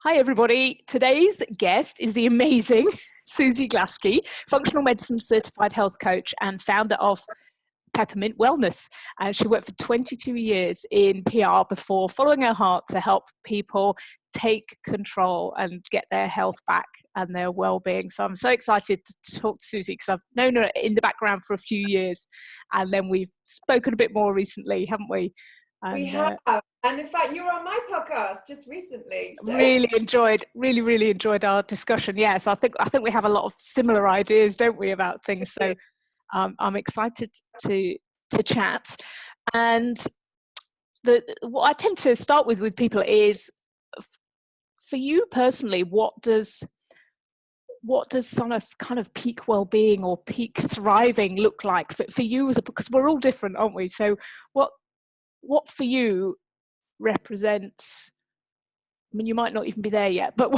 Hi, everybody. Today's guest is the amazing Suzi Glaskie, functional medicine certified health coach and founder of Peppermint Wellness. She worked for 22 years in PR before following her heart to help people take control and get their health back and their well-being. So I'm so excited to talk to Suzi because I've known her in the background for a few years, and then we've spoken a bit more recently, haven't we? And, we have, and in fact, you were on my podcast just recently. So. Really enjoyed our discussion. Yes, I think we have a lot of similar ideas, don't we, about things? So I'm excited to chat. And what I tend to start with people is, for you personally, what does kind of peak well-being or peak thriving look like for you because we're all different, aren't we? So what for you represents, I mean, you might not even be there yet, but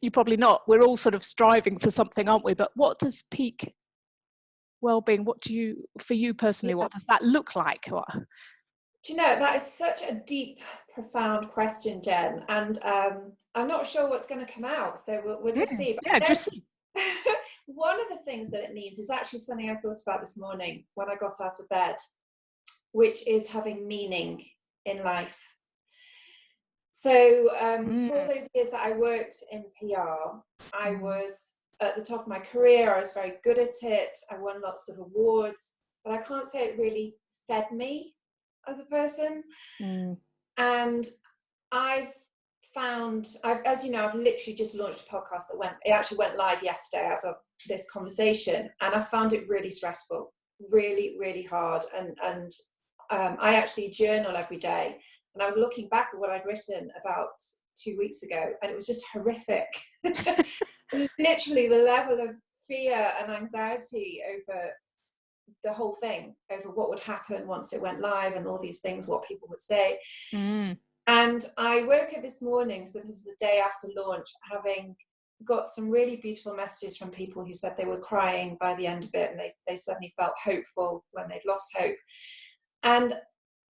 you're probably not. We're all sort of striving for something, aren't we? But what does peak well-being, for you personally, what does that look like? Do you know, that is such a deep, profound question, Jen. And I'm not sure what's going to come out. So we'll just see. Yeah, just see. One of the things that it means is actually something I thought about this morning when I got out of bed, which is having meaning in life. So for all those years that I worked in PR, I was at the top of my career. I was very good at it. I won lots of awards, but I can't say it really fed me as a person. And I've found, as you know, I've literally just launched a podcast it actually went live yesterday as of this conversation. And I found it really stressful, really, really hard. And I actually journal every day. And I was looking back at what I'd written about 2 weeks ago, and it was just horrific. Literally the level of fear and anxiety over the whole thing, over what would happen once it went live and all these things, what people would say. And I woke up this morning, so this is the day after launch, having got some really beautiful messages from people who said they were crying by the end of it, and they suddenly felt hopeful when they'd lost hope. And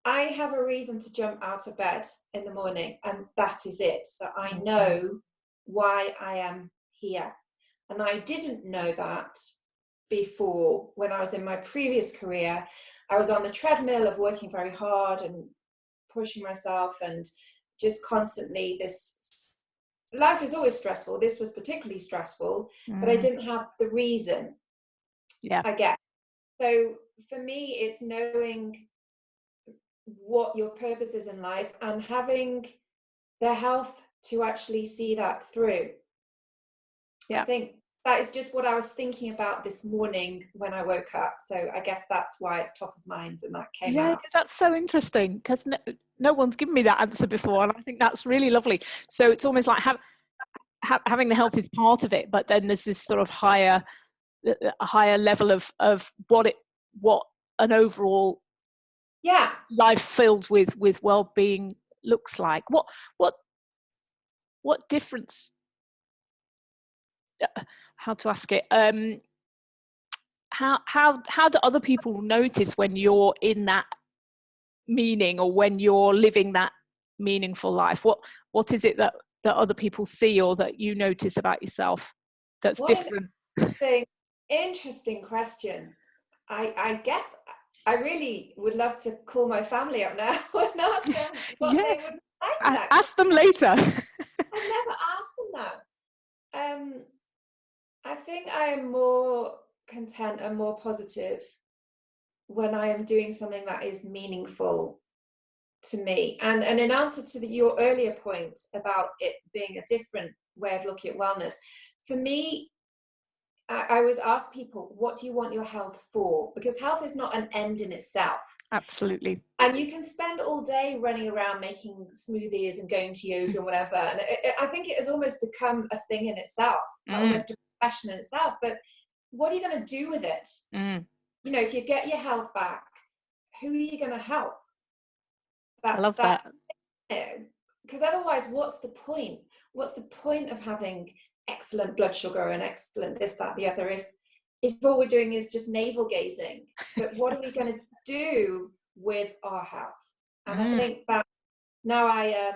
I have a reason to jump out of bed in the morning, and that is it. So I know why I am here. And I didn't know that before. When I was in my previous career, I was on the treadmill of working very hard and pushing myself, and just constantly life is always stressful. This was particularly stressful, but I didn't have the reason, I guess. So for me, it's knowing what your purpose is in life and having the health to actually see that through. I think that is just what I was thinking about this morning when I woke up. So I guess that's why it's top of mind, and that came out. That's so interesting, because no one's given me that answer before, and I think that's really lovely. So it's almost like having the health is part of it, but then there's this sort of higher level of what an overall life filled with well-being looks like. What difference, how to ask it, how do other people notice when you're in that meaning, or when you're living that meaningful life? What is it that other people see, or that you notice about yourself that's different? Interesting question. I guess I really would love to call my family up now and ask them what they would like to know. Ask them later. I never asked them that. I think I am more content and more positive when I am doing something that is meaningful to me. And in answer to your earlier point about it being a different way of looking at wellness, for me, I always ask people, what do you want your health for? Because health is not an end in itself. Absolutely. And you can spend all day running around making smoothies and going to yoga and whatever. And I think it has almost become a thing in itself, almost a profession in itself. But what are you going to do with it? You know, if you get your health back, who are you going to help? I love that. Because otherwise, what's the point? What's the point of having excellent blood sugar and excellent this, that, the other, if all we're doing is just navel gazing? But what are we going to do with our health? And I think that now I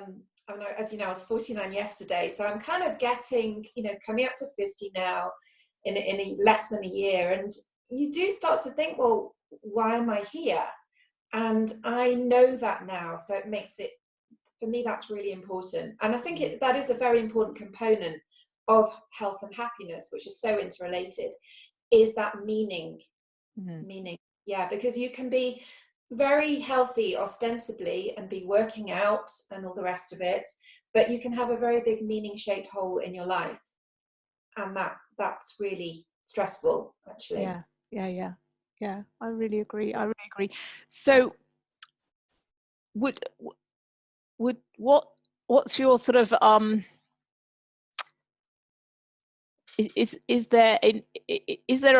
I know, as you know, I was 49 yesterday, so I'm kind of getting, coming up to 50 now in less than a year. And you do start to think, well, why am I here? And I know that now, so it makes it, for me, that's really important. And I think that is a very important component of health and happiness, which is so interrelated, is that meaning. Meaning, yeah, because you can be very healthy ostensibly and be working out and all the rest of it, but you can have a very big meaning shaped hole in your life, and that's really stressful, actually. Yeah, I really agree. So what's your sort of is there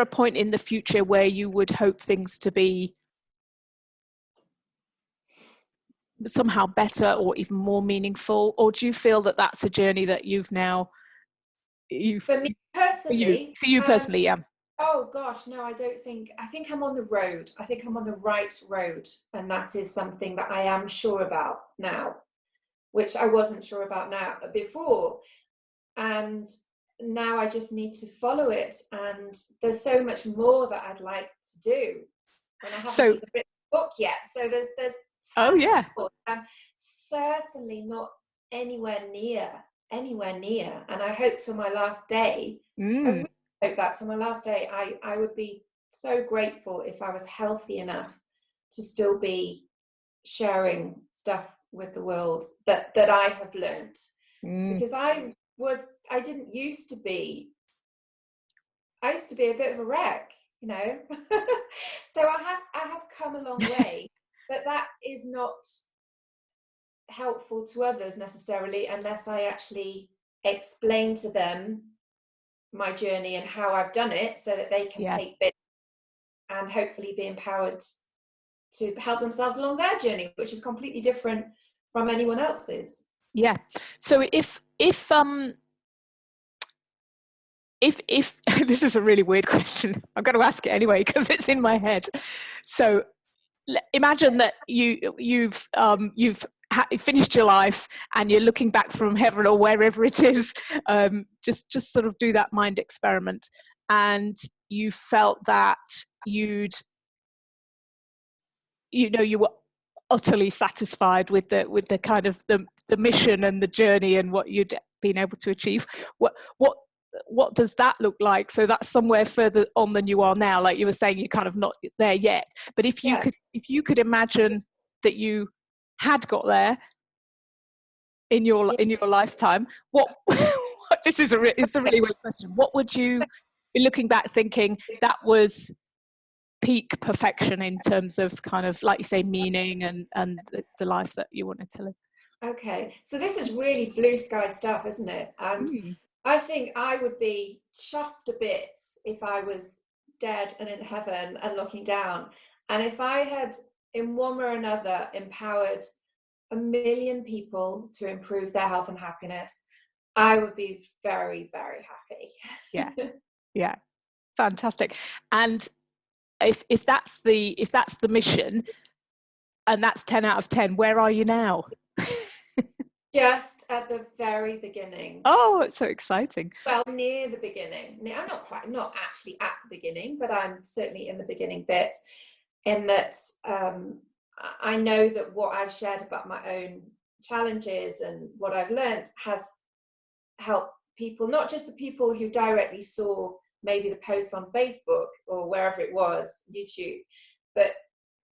a point in the future where you would hope things to be somehow better or even more meaningful, or do you feel that that's a journey that for me personally, for you personally, yeah? Oh gosh, no, I think I'm on the road. I think I'm on the right road, and that is something that I am sure about now, which I wasn't sure about before. And now I just need to follow it, and there's so much more that I'd like to do, and I haven't even written a book yet, so there's tons more. I'm certainly not anywhere near, and I hope till my last day, I really hope that till my last day, I would be so grateful if I was healthy enough to still be sharing stuff with the world that I have learned, because I used to be a bit of a wreck, so I have come a long way, but that is not helpful to others necessarily unless I actually explain to them my journey and how I've done it, so that they can take bits and hopefully be empowered to help themselves along their journey, which is completely different from anyone else's. Yeah. So if this is a really weird question, I'm going to ask it anyway because it's in my head. So imagine that you've finished your life and you're looking back from heaven or wherever it is. Just sort of do that mind experiment, and you felt that you were utterly satisfied with the kind of the mission and the journey and what you'd been able to achieve. What does that look like? So that's somewhere further on than you are now. Like you were saying, you're kind of not there yet. But if you could imagine that you had got there in your lifetime, what it's a really weird question. What would you be looking back thinking that was peak perfection in terms of kind of, like you say, meaning and the life that you wanted to live? Okay, so this is really blue sky stuff, isn't it? And I think I would be chuffed to bits if I was dead and in heaven and looking down. And if I had, in one way or another, empowered 1 million people to improve their health and happiness, I would be very, very happy. Yeah, fantastic. And if that's the mission, and that's 10 out of 10, where are you now? Just at the very beginning. Oh, it's so exciting. Well, near the beginning. I'm not actually at the beginning, but I'm certainly in the beginning bit, in that I know that what I've shared about my own challenges and what I've learned has helped people, not just the people who directly saw maybe the posts on Facebook or wherever it was, YouTube, but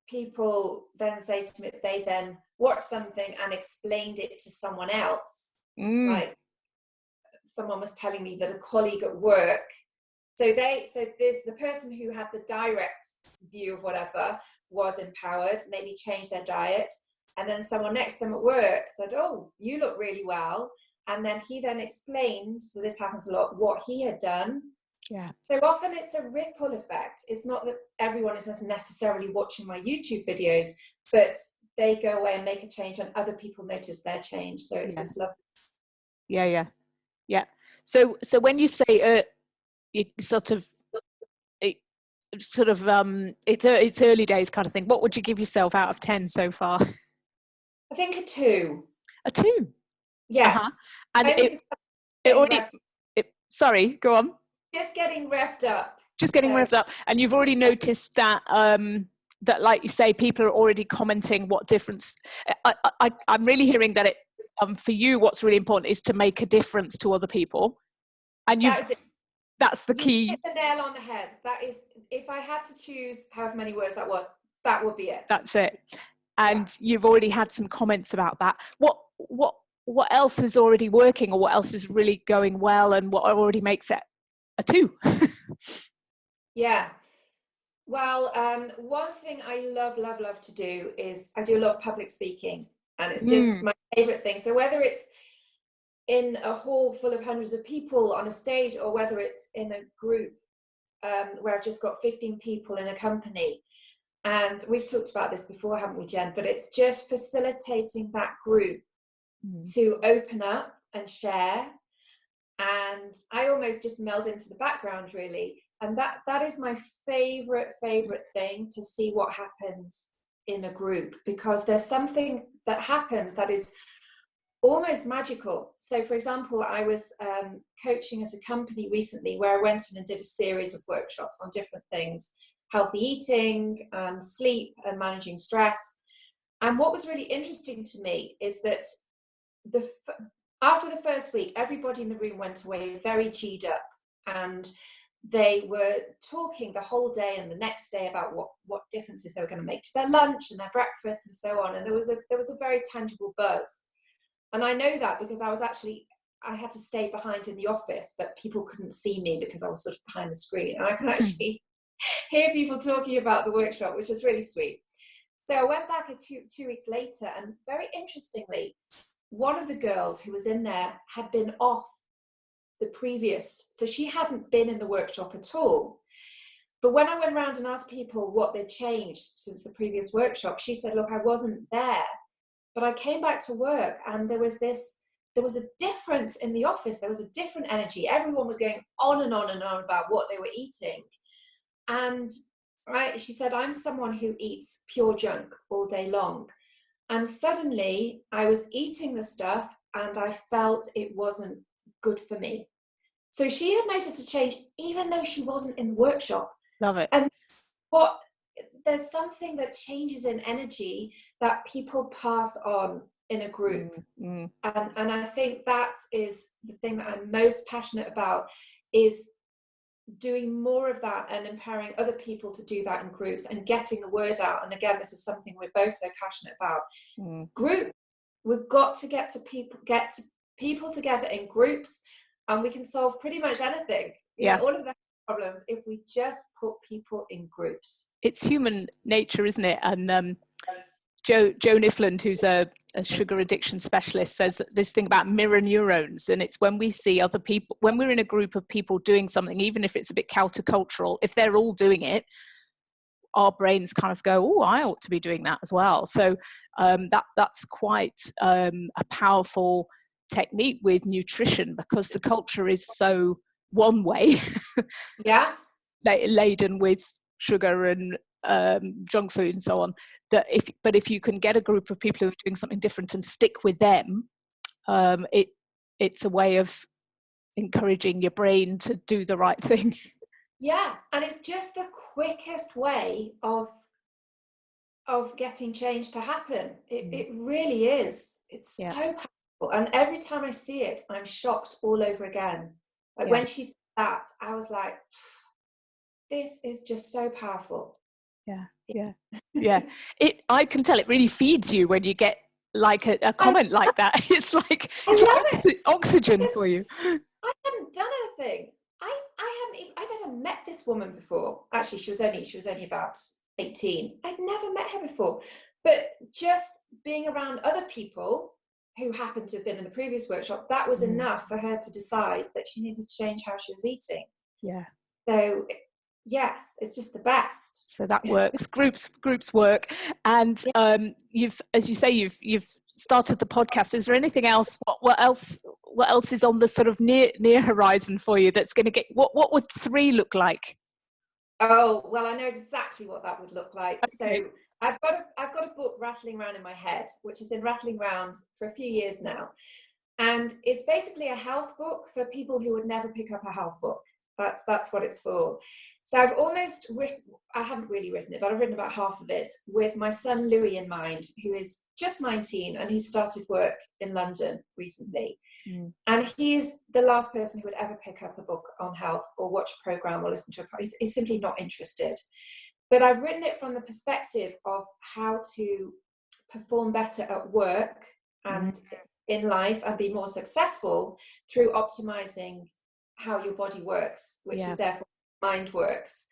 people then say to me, they then watched something and explained it to someone else. Like someone was telling me that a colleague at work, so there's the person who had the direct view of whatever was empowered, maybe changed their diet, and then someone next to them at work said, oh, you look really well, and then he then explained, so this happens a lot, what he had done. So often it's a ripple effect. It's not that everyone is necessarily watching my YouTube videos, but they go away and make a change and other people notice their change. So it's this love. Yeah. So when you say it's early days kind of thing, what would you give yourself out of 10 so far? I think a 2. A 2? Uh-huh. Yes. And Only it because it getting already revved, sorry, go on. just getting revved up. Just getting So revved up, and you've already noticed that that, like you say, people are already commenting what difference. I'm really hearing that it for you, what's really important is to make a difference to other people, and that is it. that's the You key. hit the nail on the head. That is, if I had to choose however many words that was, that would be it. That's it. And you've already had some comments about that. What else is already working, or what else is really going well, and what already makes it a 2? Yeah. Well, one thing I love to do is I do a lot of public speaking, and it's just my favorite thing. So whether it's in a hall full of hundreds of people on a stage, or whether it's in a group where I've just got 15 people in a company, and we've talked about this before, haven't we, Jen? But it's just facilitating that group to open up and share. And I almost just meld into the background, really. And that is my favorite thing, to see what happens in a group, because there's something that happens that is almost magical. So for example, I was coaching at a company recently where I went in and did a series of workshops on different things: healthy eating and sleep and managing stress. And what was really interesting to me is that after the first week, everybody in the room went away very G'd up, and they were talking the whole day and the next day about what differences they were going to make to their lunch and their breakfast and so on. And there was a very tangible buzz. And I know that because I had to stay behind in the office, but people couldn't see me because I was sort of behind the screen, and I could actually hear people talking about the workshop, which was really sweet. So I went back two weeks later, and very interestingly, one of the girls who was in there had been off the previous, so she hadn't been in the workshop at all. But when I went around and asked people what they'd changed since the previous workshop, she said, look, I wasn't there, but I came back to work, and there was a difference in the office. There was a different energy. Everyone was going on and on and on about what they were eating. And she said, I'm someone who eats pure junk all day long. And suddenly I was eating the stuff and I felt it wasn't good for me. So she had noticed a change even though she wasn't in the workshop. Love it. And there's something that changes in energy that people pass on in a group. And I think that is the thing that I'm most passionate about, is doing more of that and empowering other people to do that in groups and getting the word out. And again, this is something we're both so passionate about. Group, we've got to get people together in groups, and we can solve pretty much anything. All of the problems, if we just put people in groups. It's human nature, isn't it? And Joe Nifland, who's a sugar addiction specialist, says this thing about mirror neurons, and it's when we see other people, when we're in a group of people doing something, even if it's a bit countercultural, if they're all doing it, our brains kind of go, oh, I ought to be doing that as well. So that's quite a powerful technique with nutrition, because the culture is so one way, laden with sugar and junk food and so on, that if you can get a group of people who are doing something different and stick with them, it's a way of encouraging your brain to do the right thing. Yes, and it's just the quickest way of getting change to happen. It really is. It's so powerful, and every time I see it, I'm shocked all over again. Like when she said that, I was like, this is just so powerful. I can tell it really feeds you when you get like a comment like that. It's like oxygen for you. I hadn't done anything. I'd never met this woman before. Actually, she was only about 18. I'd never met her before, but just being around other people who happened to have been in the previous workshop, that was enough for her to decide that she needed to change how she was eating. So yes, it's just the best. So that works. groups work. And you've, as you say, you've started the podcast. Is there anything else? What else is on the sort of near horizon for you that's going to get? What would 3 look like? Oh, well, I know exactly what that would look like. Okay. So I've got a book rattling around in my head, which has been rattling around for a few years now. And it's basically a health book for people who would never pick up a health book. That's what it's for. So I've almost written, I haven't really written it, but I've written about half of it with my son Louis in mind, who is just 19 and he started work in London recently. Mm. And he's the last person who would ever pick up a book on health or watch a program or listen to a program. He's simply not interested. But I've written it from the perspective of how to perform better at work and in life and be more successful through optimizing how your body works, which is therefore mind works.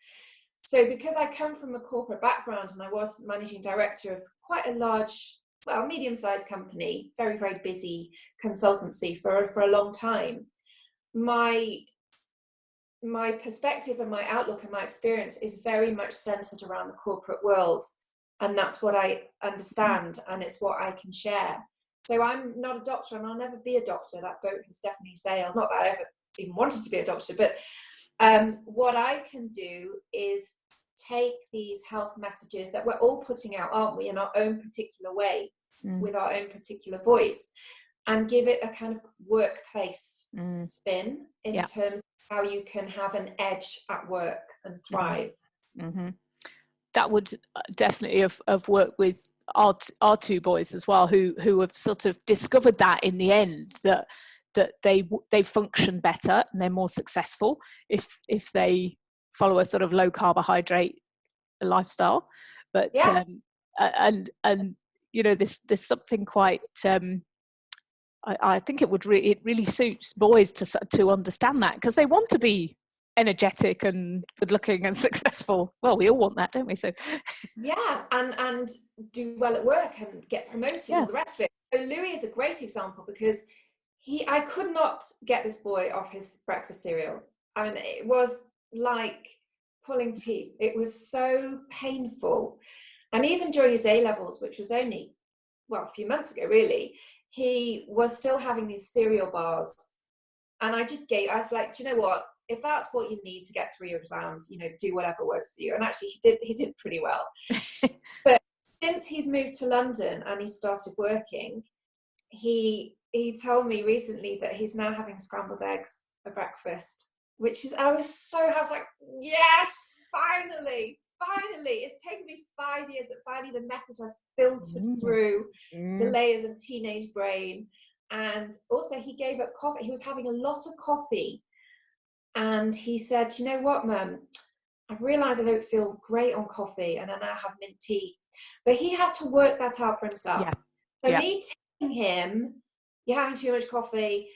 So because I come from a corporate background and I was managing director of quite a large, well, medium-sized company, very, very busy consultancy for a long time, my perspective and my outlook and my experience is very much centered around the corporate world. And that's what I understand and it's what I can share. So I'm not a doctor and I'll never be a doctor. That boat has definitely sailed. Not that I ever even wanted to be a doctor, but what I can do is take these health messages that we're all putting out, aren't we, in our own particular way, with our own particular voice, and give it a kind of workplace spin in terms of how you can have an edge at work and thrive. That would definitely have worked with our two boys as well, who have sort of discovered that in the end, that they function better and they're more successful if they follow a sort of low carbohydrate lifestyle. But and you know, there's something quite I think it really suits boys to understand that, because they want to be energetic and good looking and successful. Well, we all want that, don't we? So and do well at work and get promoted and all the rest of it. So Louis is a great example, because I could not get this boy off his breakfast cereals. I mean, it was like pulling teeth. It was so painful. And even during his A-levels, which was only, well, a few months ago, really, he was still having these cereal bars. And I was like, do you know what? If that's what you need to get through your exams, you know, do whatever works for you. And actually he did pretty well. But since he's moved to London and he started working, he told me recently that he's now having scrambled eggs for breakfast, which is, I was like, yes, finally, it's taken me 5 years, but finally the message has filtered through the layers of teenage brain. And also he gave up coffee. He was having a lot of coffee. And he said, you know what, Mum, I've realized I don't feel great on coffee and I now have mint tea. But he had to work that out for himself. Me telling him, you're having too much coffee,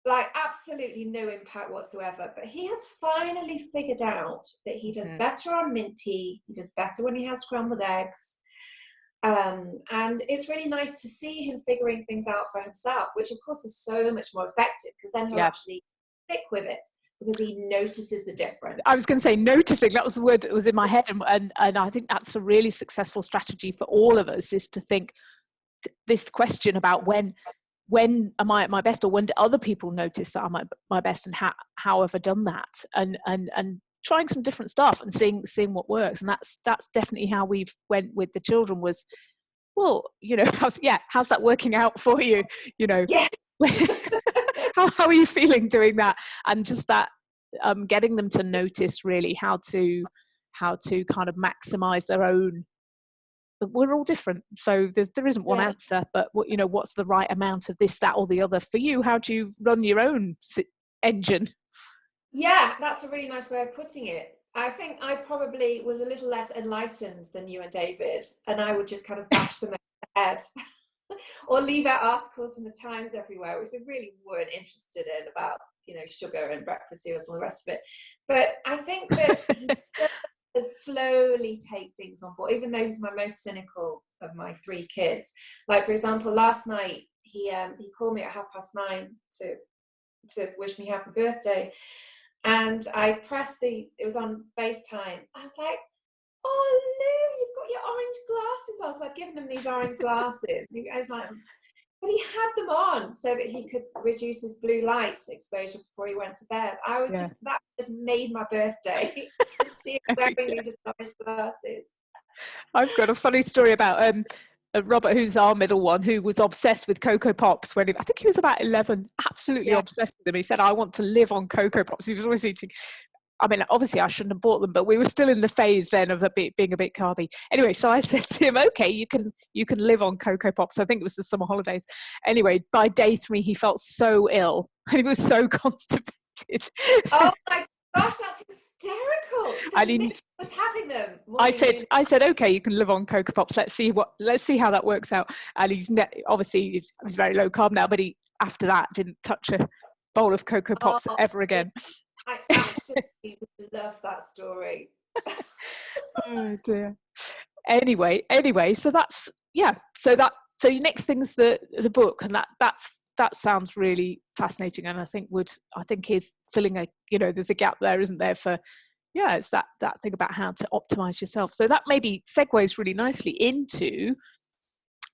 like absolutely no impact whatsoever. But he has finally figured out that he does better on mint tea. He does better when he has scrambled eggs. And it's really nice to see him figuring things out for himself, which of course is so much more effective, because then he'll actually stick with it, because he notices the difference. I was going to say noticing, that was the word that was in my head. And I think that's a really successful strategy for all of us, is to think this question about when am I at my best, or when do other people notice that I'm at my best, and how have I done that, and trying some different stuff and seeing what works. And that's definitely how we've went with the children, was, well, you know, how's that working out for you, you know? How are you feeling doing that? And just that getting them to notice really how to kind of maximize their own. We're all different, so there isn't one answer, but you know, what's the right amount of this, that, or the other for you? How do you run your own engine? Yeah, that's a really nice way of putting it. I think I probably was a little less enlightened than you and David, and I would just kind of bash them in the head or leave out articles from the Times everywhere, which they really weren't interested in, about, you know, sugar and breakfast cereals and all the rest of it. But I think that slowly take things on board, even though he's my most cynical of my three kids. Like, for example, last night he called me at 9:30 to wish me happy birthday, and I pressed it was on FaceTime. I was like, oh Lou, you've got your orange glasses on. So I'd given him these orange glasses. I was like, but he had them on so that he could reduce his blue light exposure before he went to bed. That just made my birthday. See him wearing these orange glasses. I've got a funny story about Robert, who's our middle one, who was obsessed with Cocoa Pops when I think he was about 11, absolutely obsessed with them. He said, I want to live on Cocoa Pops. He was always eating. I mean, obviously I shouldn't have bought them, but we were still in the phase then of being a bit carby. Anyway, so I said to him, okay, you can live on Cocoa Pops. I think it was the summer holidays. Anyway, by day 3, he felt so ill and he was so constipated. Oh my gosh, that's hysterical. So and he was having them. I said, okay, you can live on Cocoa Pops. Let's see how that works out. And obviously he was very low carb now, but he, after that, didn't touch a bowl of Cocoa Pops ever again. I absolutely love that story. Oh dear. Anyway, so that's so your next thing's the book, and that sounds really fascinating, and I think is filling a, there's a gap there, isn't there, for it's that thing about how to optimize yourself. So that maybe segues really nicely into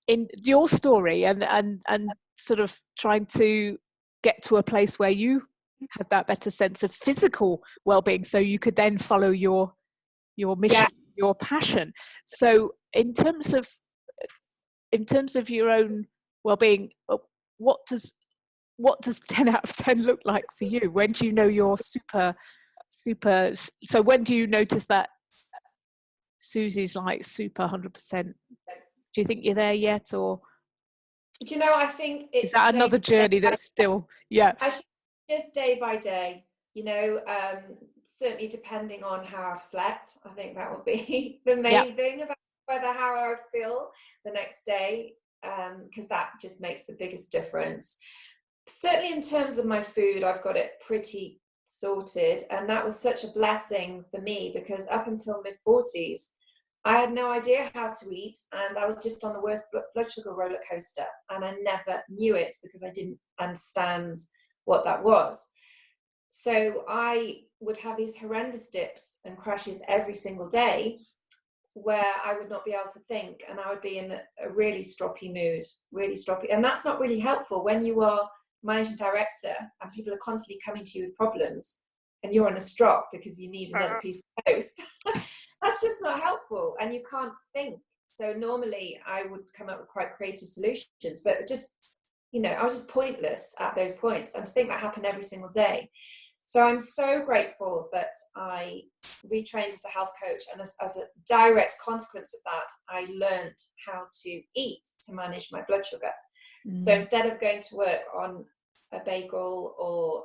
your story and sort of trying to get to a place where you had that better sense of physical well-being, so you could then follow your mission, your passion. So in terms of your own well-being, what does 10 out of 10 look like for you? When do you know you're super, so when do you notice that Suzy's like super 100%? Do you think you're there yet, or I think it's, is that another journey that's still I think just day by day, certainly depending on how I've slept. I think that will be the main thing about how I would feel the next day, because that just makes the biggest difference. Certainly in terms of my food, I've got it pretty sorted, and that was such a blessing for me, because up until mid-40s I had no idea how to eat, and I was just on the worst blood sugar roller coaster, and I never knew it because I didn't understand what that was. So I would have these horrendous dips and crashes every single day where I would not be able to think, and I would be in a really stroppy mood, and that's not really helpful when you are managing director and people are constantly coming to you with problems and you're in a strop because you need another piece of toast. That's just not helpful, and you can't think. So normally I would come up with quite creative solutions, but just, I was just pointless at those points, and to think that happened every single day. So I'm so grateful that I retrained as a health coach, and as a direct consequence of that, I learned how to eat to manage my blood sugar. So instead of going to work on a bagel or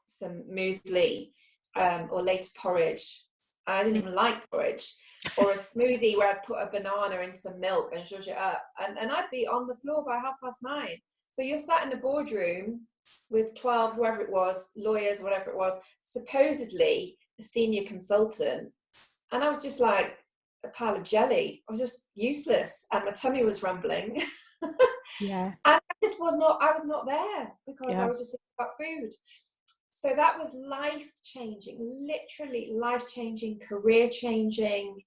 some muesli, or later porridge, I didn't even like porridge, or a smoothie where I'd put a banana in some milk and zhuzh it up, and I'd be on the floor by 9:30. So you're sat in a boardroom with 12, whoever it was, lawyers, whatever it was, supposedly a senior consultant, and I was just like a pile of jelly. I was just useless, and my tummy was rumbling. And I was not there because I was just thinking about food. So that was life-changing, literally life-changing, career-changing,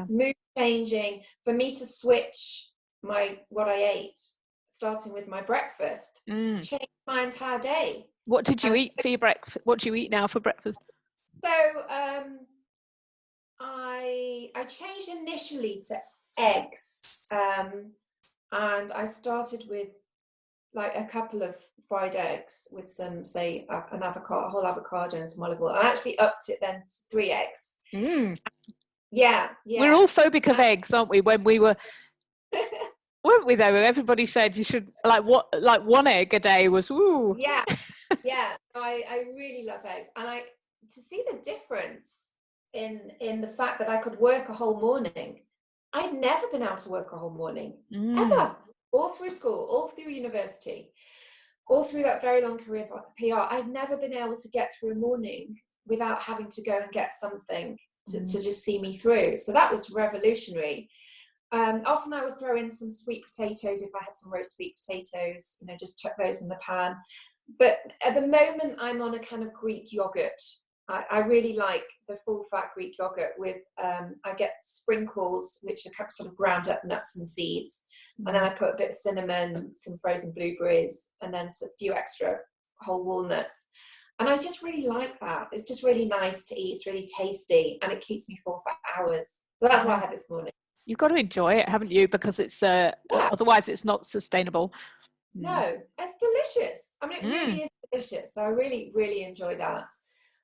mood-changing, for me to switch what I ate, starting with my breakfast, changed my entire day. What did you eat for your breakfast? What do you eat now for breakfast? So I changed initially to eggs, and I started with like a couple of fried eggs with some, say, an avocado, a whole avocado and some olive oil. I actually upped it then to 3 eggs. Yeah. We're all phobic of eggs, aren't we? When we were, weren't we though? Everybody said you should, like 1 egg a day was, ooh. Yeah. I really love eggs. And to see the difference in the fact that I could work a whole morning. I'd never been able to work a whole morning, ever. All through school, all through university, all through that very long career of PR, I'd never been able to get through a morning without having to go and get something to just see me through. So that was revolutionary. Often I would throw in some sweet potatoes if I had some roast sweet potatoes, just chuck those in the pan. But at the moment I'm on a kind of Greek yogurt. I really like the full fat Greek yogurt with, I get sprinkles, which are sort of ground up nuts and seeds. And then I put a bit of cinnamon, some frozen blueberries, and then a few extra whole walnuts. And I just really like that. It's just really nice to eat. It's really tasty, and it keeps me full for hours. So that's what I had this morning. You've got to enjoy it, haven't you? Because it's otherwise it's not sustainable. No, it's delicious. I mean, it really is delicious. So I really, really enjoy that.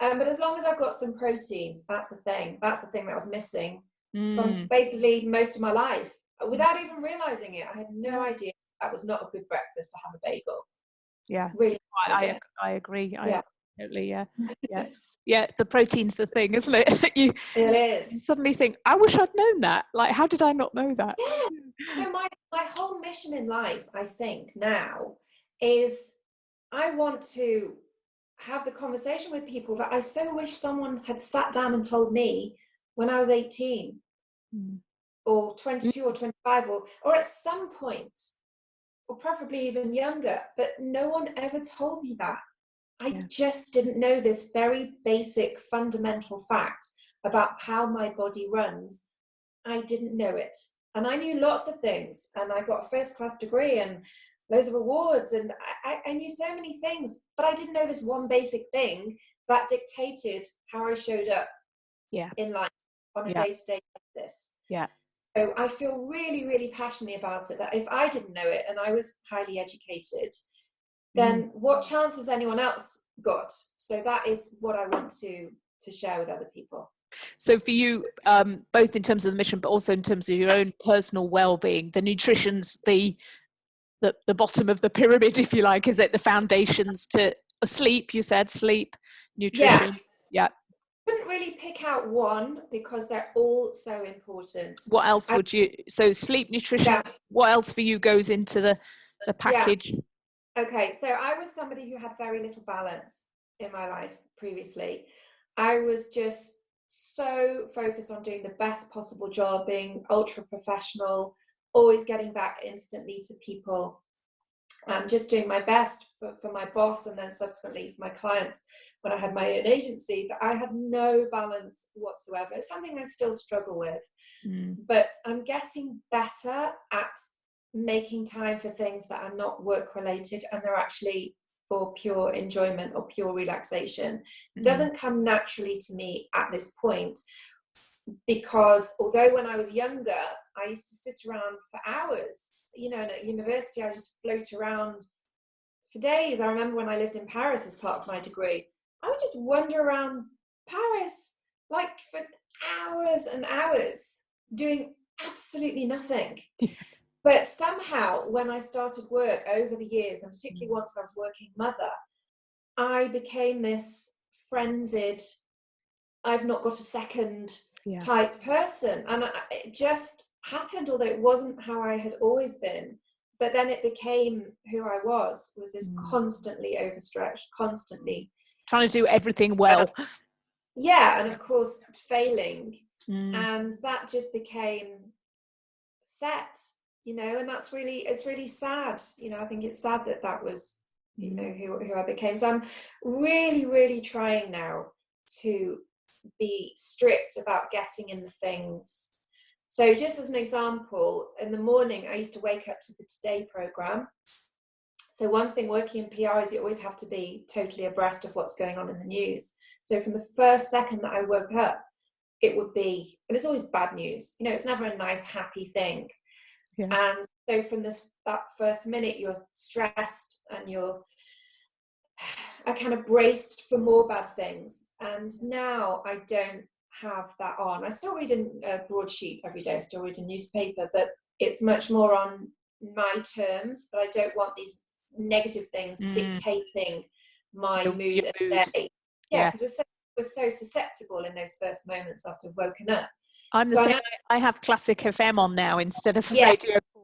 But as long as I've got some protein, that's the thing. That's the thing that was missing from basically most of my life. Without even realizing it, I had no idea that was not a good breakfast to have a bagel. Yeah, really. I agree. Totally. Yeah. The protein's the thing, isn't it? You suddenly think, I wish I'd known that. Like, how did I not know that? Yeah. So my whole mission in life, I think now, is I want to have the conversation with people that I so wish someone had sat down and told me when I was 18 or 22 or 25 or at some point, or preferably even younger, but no one ever told me that. I just didn't know this very basic fundamental fact about how my body runs. I didn't know it. And I knew lots of things, and I got a first-class degree and loads of awards, and I knew so many things, but I didn't know this one basic thing that dictated how I showed up in life on a day-to-day basis. Yeah. So I feel really, really passionately about it, that if I didn't know it and I was highly educated, then what chance has anyone else got? So that is what I want to share with other people. So for you, both in terms of the mission, but also in terms of your own personal well-being, the nutrition's the bottom of the pyramid, if you like, is it? The foundations to sleep, you said, sleep, nutrition. Yeah. Couldn't really pick out one because they're all so important. What else would you, so sleep, nutrition, what else for you goes into the package? Okay, so I was somebody who had very little balance in my life previously. I was just so focused on doing the best possible job, being ultra professional, always getting back instantly to people, and just doing my best for my boss and then subsequently for my clients when I had my own agency, that I had no balance whatsoever. It's something I still struggle with, but I'm getting better at making time for things that are not work related and they're actually for pure enjoyment or pure relaxation. It doesn't come naturally to me at this point, because although when I was younger I used to sit around for hours, you know, and at university I just float around for days. I remember when I lived in Paris as part of my degree, I would just wander around Paris like for hours and hours doing absolutely nothing. But somehow when I started work over the years, and particularly once I was working mother, I became this frenzied, I've not got a second type person. And it just happened, although it wasn't how I had always been. But then it became who I was this constantly overstretched, constantly trying to do everything well. And of course failing. And that just became set. You know, and it's really sad. You know, I think it's sad that was, you know, who I became. So I'm really, really trying now to be strict about getting in the things. So just as an example, in the morning, I used to wake up to the Today program. So one thing working in PR is you always have to be totally abreast of what's going on in the news. So from the first second that I woke up, it would be, and it's always bad news. You know, it's never a nice, happy thing. And so from that first minute, you're stressed and you're kind of braced for more bad things. And now I don't have that on. I still read a broadsheet every day. I still read a newspaper, but it's much more on my terms. But I don't want these negative things dictating my mood of the day. Because we're so susceptible in those first moments after we've woken up. I'm the same. I have Classic FM on now instead of Radio 4.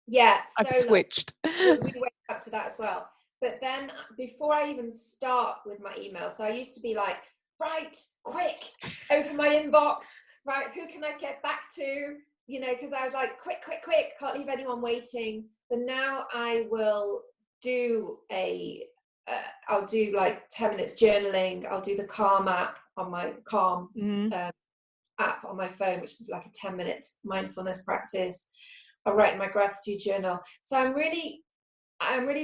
Yeah, I've switched. We wake up to that as well. But then before I even start with my email, so I used to be like, right, quick, open my inbox, right, who can I get back to? You know, because I was like, quick, can't leave anyone waiting. But now I will do I'll do like 10 minutes journaling. I'll do the Calm app on my app on my phone, which is like a 10-minute mindfulness practice. I write in my gratitude journal. So I'm really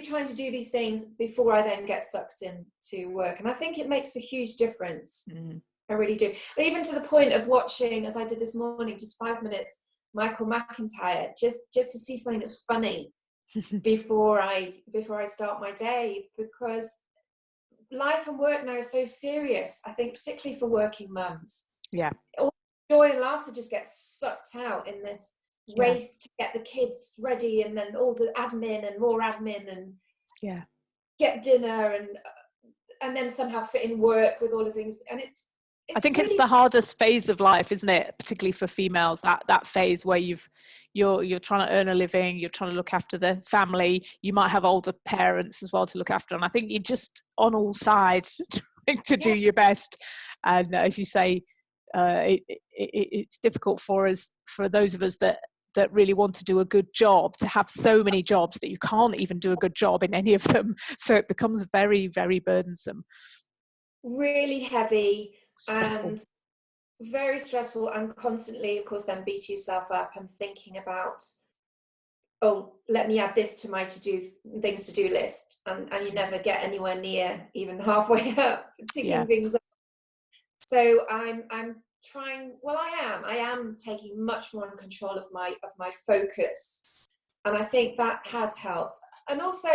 trying to do these things before I then get sucked into work. And I think it makes a huge difference. I really do. But even to the point of watching, as I did this morning, just 5 minutes Michael McIntyre, just to see something that's funny before I start my day, because life and work now is so serious. I think particularly for working mums. Yeah. All joy and laughter just gets sucked out in this race to get the kids ready, and then all the admin and more admin, and get dinner, and then somehow fit in work with all the things. And I think really, it's the hardest phase of life, isn't it? Particularly for females, that phase where you're trying to earn a living, you're trying to look after the family. You might have older parents as well to look after, and I think you're just on all sides trying to do your best. And as you say, it's difficult for those of us that really want to do a good job, to have so many jobs that you can't even do a good job in any of them. So it becomes very, very burdensome. Really heavy. Stressful. And very stressful, and constantly, of course, then beat yourself up and thinking about, oh, let me add this to my things to do list, and you never get anywhere near even halfway up ticking things up. So I'm trying. Well, I am taking much more in control of my focus, and I think that has helped. And also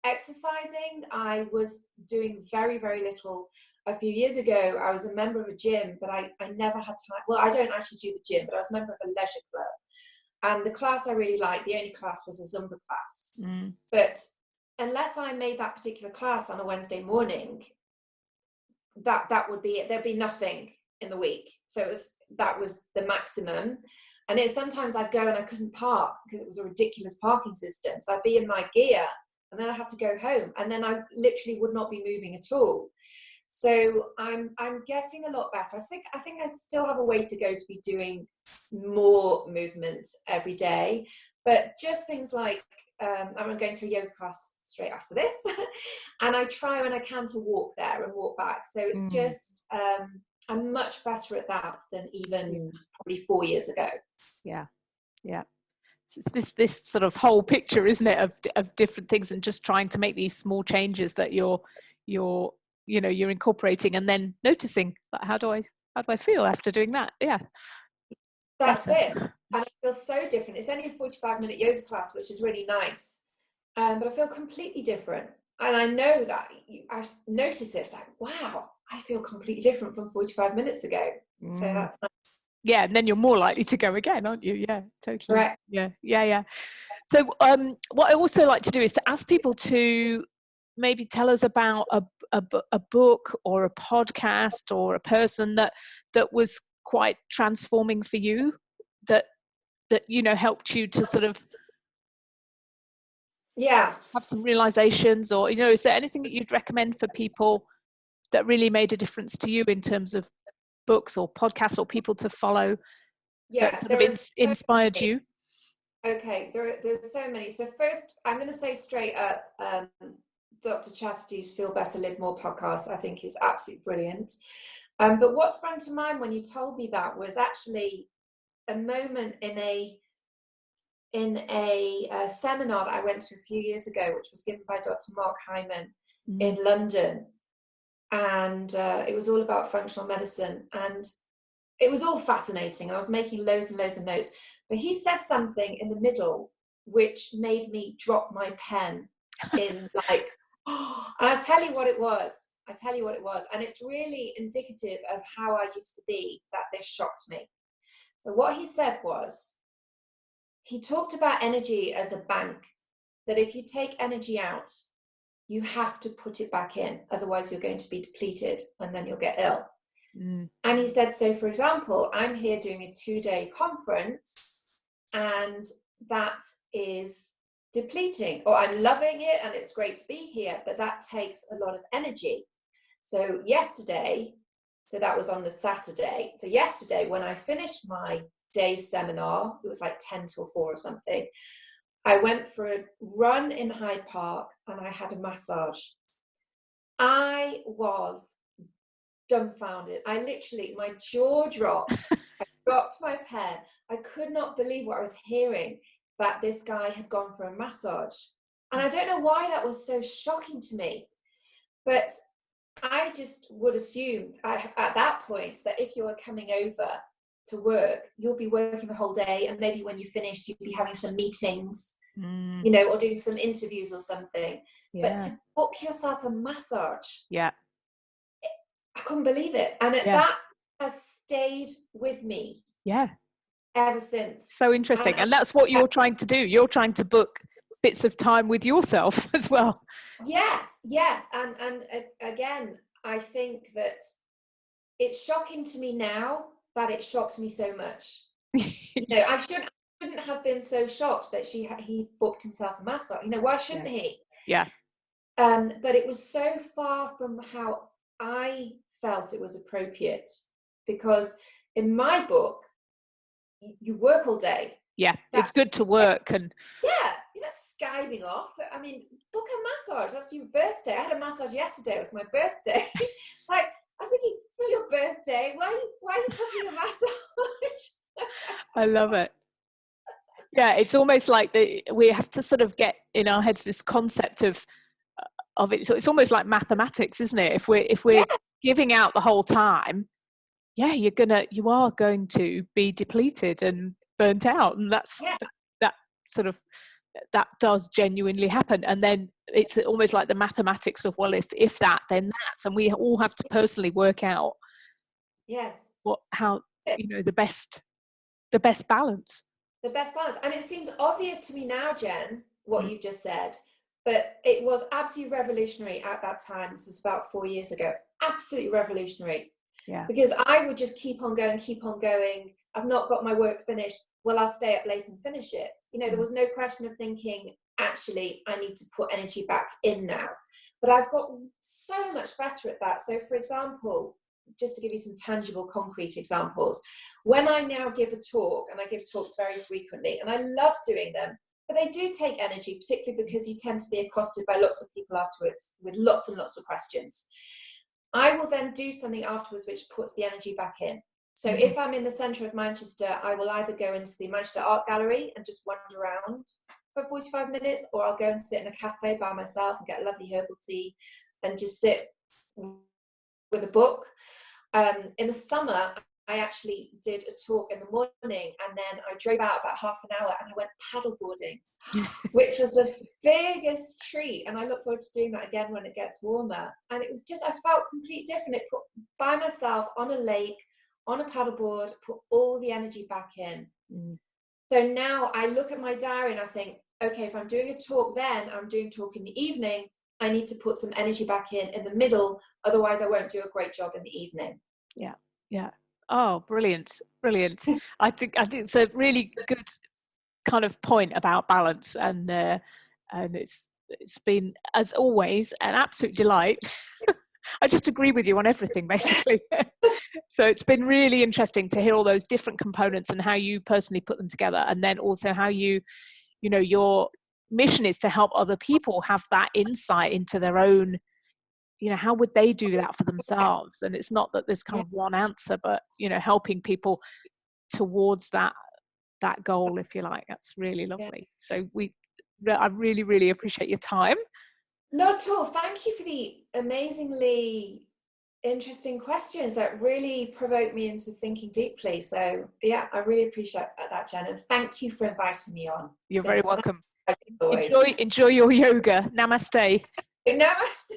exercising. I was doing very, very little. A few years ago, I was a member of a gym, but I never had time. Well, I don't actually do the gym, but I was a member of a leisure club. And the class I really liked, the only class, was a Zumba class. But unless I made that particular class on a Wednesday morning, that would be it. There'd be nothing in the week. So that was the maximum. And sometimes I'd go and I couldn't park because it was a ridiculous parking system. So I'd be in my gear, and then I'd have to go home, and then I literally would not be moving at all. So I'm getting a lot better. I think I still have a way to go to be doing more movement every day, but just things like I'm going to a yoga class straight after this, and I try when I can to walk there and walk back. So it's just I'm much better at that than even probably 4 years ago. Yeah. So it's this sort of whole picture, isn't it, of different things, and just trying to make these small changes that you're incorporating, and then noticing, like, how do I feel after doing that? That's better. it. And I feel so different. It's only a 45-minute yoga class, which is really nice, but I feel completely different. And I know that I notice it. It's like, wow, I feel completely different from 45 minutes ago. So that's nice. Yeah, and then you're more likely to go again, aren't you? Yeah, totally. Right. Yeah. So what I also like to do is to ask people to maybe tell us about a book or a podcast or a person that was quite transforming for you, that helped you to sort of have some realizations, or is there anything that you'd recommend for people that really made a difference to you in terms of books or podcasts or people to follow that sort of inspired you? Okay, there's so many. So first, I'm going to say straight up, Dr. Chatterjeen's Feel Better, Live More podcast, I think, is absolutely brilliant. But what sprang to mind when you told me that was actually a moment in a seminar that I went to a few years ago, which was given by Dr. Mark Hyman in London. And it was all about functional medicine. And it was all fascinating. I was making loads and loads of notes. But he said something in the middle which made me drop my pen in like, and I'll tell you what it was. And it's really indicative of how I used to be, that this shocked me. So what he said was, he talked about energy as a bank, that if you take energy out, you have to put it back in. Otherwise, you're going to be depleted and then you'll get ill. And he said, so for example, I'm here doing a 2-day conference and that is depleting, or I'm loving it and it's great to be here, but that takes a lot of energy. So that was on the Saturday. So yesterday, when I finished my day's seminar, it was like 10 till 4 or something, I went for a run in Hyde Park and I had a massage. I was dumbfounded. My jaw dropped. I dropped my pen. I could not believe what I was hearing, that this guy had gone for a massage. And I don't know why that was so shocking to me, but I just would assume at that point that if you were coming over to work, you'll be working the whole day, and maybe when you finished, you'll be having some meetings, you know, or doing some interviews or something. But to book yourself a massage, I couldn't believe it. And that has stayed with me ever since. So interesting. And that's what you're trying to do. You're trying to book bits of time with yourself as well. Yes. And again, I think that it's shocking to me now that it shocked me so much. You know, I shouldn't have been so shocked that he booked himself a massage. You know, why shouldn't he? Yeah. But it was so far from how I felt it was appropriate, because in my book, you work all day. Yeah, it's good to work. And you're just skiving off. I mean, book a massage. That's your birthday. I had a massage yesterday. It was my birthday. Like, I was thinking, so your birthday, why are you booking a massage? I love it. Yeah, it's almost like we have to sort of get in our heads this concept of it. So it's almost like mathematics, isn't it? If we're giving out the whole time, you are going to be depleted and burnt out, and that does genuinely happen. And then it's almost like the mathematics of, well, if that, then that, and we all have to personally work out how the best balance. The best balance. And it seems obvious to me now, Jen, what you've just said, but it was absolutely revolutionary at that time. This was about 4 years ago. Absolutely revolutionary. Yeah. Because I would just keep on going. I've not got my work finished. Well, I'll stay up late and finish it. You know, there was no question of thinking, actually, I need to put energy back in now. But I've got so much better at that. So, for example, just to give you some tangible, concrete examples, when I now give a talk, and I give talks very frequently, and I love doing them, but they do take energy, particularly because you tend to be accosted by lots of people afterwards with lots and lots of questions. I will then do something afterwards which puts the energy back in. So if I'm in the centre of Manchester, I will either go into the Manchester Art Gallery and just wander around for 45 minutes, or I'll go and sit in a cafe by myself and get a lovely herbal tea and just sit with a book. In the summer, I actually did a talk in the morning, and then I drove out about half an hour and I went paddleboarding, which was the biggest treat. And I look forward to doing that again when it gets warmer. And it was just, I felt completely different. It put by myself on a lake, on a paddleboard, put all the energy back in. So now I look at my diary and I think, okay, if I'm doing a talk, then I'm doing talk in the evening, I need to put some energy back in the middle. Otherwise I won't do a great job in the evening. Yeah. Oh, brilliant. I think it's a really good kind of point about balance, and it's been, as always, an absolute delight. I just agree with you on everything, basically. So it's been really interesting to hear all those different components and how you personally put them together, and then also how your mission is to help other people have that insight into their own, how would they do that for themselves? And it's not that there's kind of one answer, but helping people towards that goal, if you like. That's really lovely. So I really, really appreciate your time. Not at all. Thank you for the amazingly interesting questions that really provoked me into thinking deeply. So I really appreciate that, Jen, and thank you for inviting me on. You're very welcome. Enjoy your yoga. Namaste. Namaste.